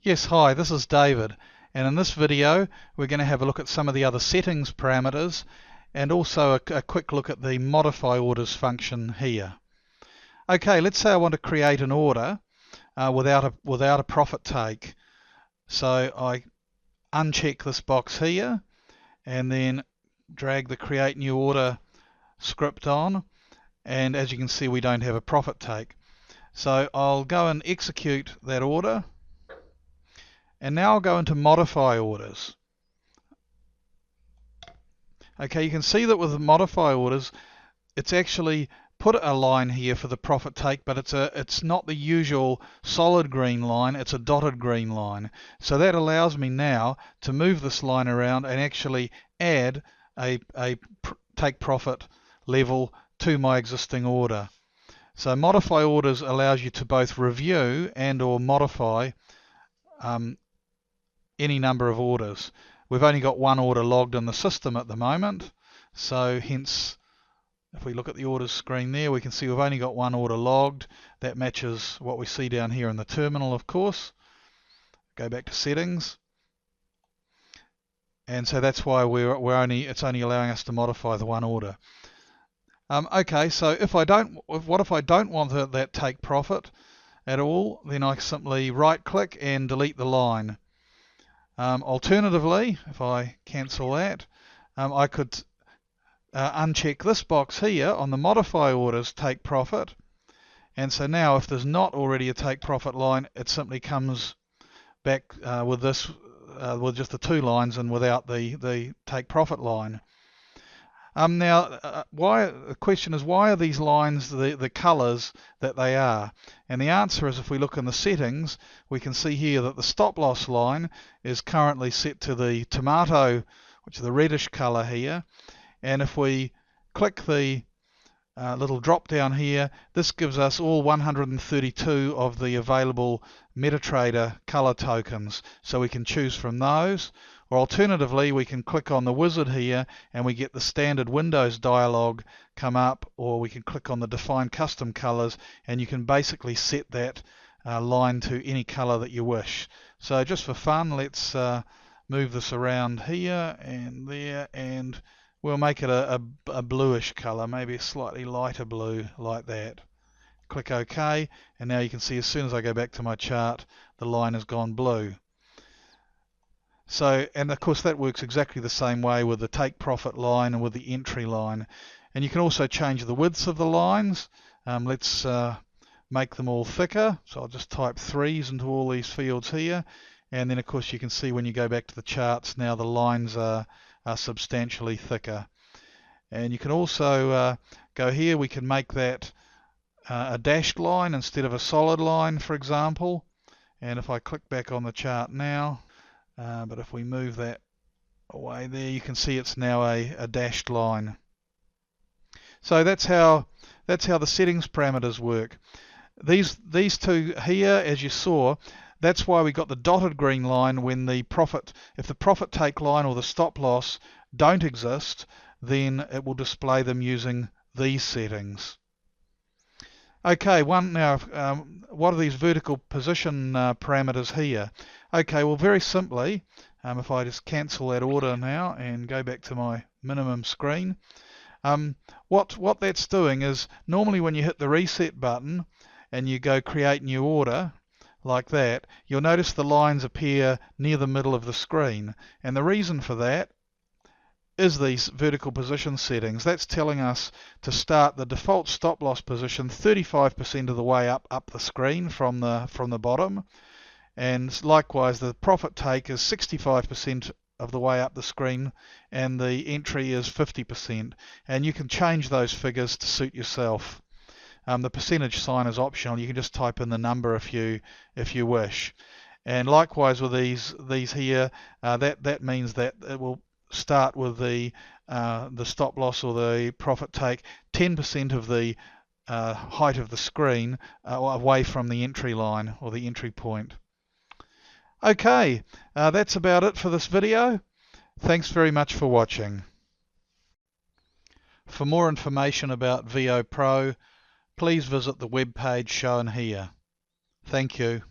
Yes, hi, this is David, and in this video we're going to have a look at some of the other settings parameters and also a quick look at the modify orders function here. Okay, let's say I want to create an order without a profit take. So I uncheck this box here and then drag the create new order script on, and as you can see we don't have a profit take. So I'll go and execute that order. And now I'll go into modify orders. Okay, you can see that with the modify orders, it's actually put a line here for the profit take, but it's not the usual solid green line, it's a dotted green line. So that allows me now to move this line around and actually add a take profit level to my existing order. So modify orders allows you to both review and or modify any number of orders. We've only got one order logged in the system at the moment, so hence if we look at the orders screen there, we can see we've only got one order logged. That matches what we see down here in the terminal, of course. Go back to settings, and so that's why it's only allowing us to modify the one order. Okay, so what if I don't want that take profit at all? Then I simply right click and delete the line. Alternatively, if I cancel that, I could uncheck this box here on the modify orders take profit, and so now if there's not already a take profit line, it simply comes back with just the two lines and without the take profit line. Now, the question is, why are these lines the colors that they are? And the answer is, if we look in the settings, we can see here that the stop loss line is currently set to the tomato, which is the reddish color here. And if we click the little drop down here, this gives us all 132 of the available MetaTrader color tokens. So we can choose from those. Or alternatively, we can click on the wizard here and we get the standard Windows dialog come up, or we can click on the define custom colors and you can basically set that line to any color that you wish. So just for fun, let's move this around here and there, and we'll make it a bluish color, maybe a slightly lighter blue like that. Click OK, and now you can see as soon as I go back to my chart, the line has gone blue. So, and of course that works exactly the same way with the take profit line and with the entry line. And you can also change the widths of the lines. Let's make them all thicker. So I'll just type 3s into all these fields here. And then of course you can see when you go back to the charts, now the lines are substantially thicker. And you can also go here, we can make that a dashed line instead of a solid line, for example. And if I click back on the chart now, but if we move that away there, you can see it's now a dashed line. So that's how the settings parameters work. These two here, as you saw, that's why we got the dotted green line when if the profit take line or the stop loss don't exist, then it will display them using these settings. Okay, now what are these vertical position parameters here? Okay, well very simply, if I just cancel that order now and go back to my minimum screen, what that's doing is, normally when you hit the reset button and you go create new order like that, you'll notice the lines appear near the middle of the screen, and the reason for that is these vertical position settings. That's telling us to start the default stop loss position 35% of the way up the screen from the bottom, and likewise the profit take is 65% of the way up the screen and the entry is 50%, and you can change those figures to suit yourself. The percentage sign is optional. You can just type in the number if you wish. And likewise with these here, that means that it will start with the stop loss or the profit take 10% of the height of the screen away from the entry line or the entry point. Okay, that's about it for this video. Thanks very much for watching. For more information about VO Pro, please visit the web page shown here. Thank you.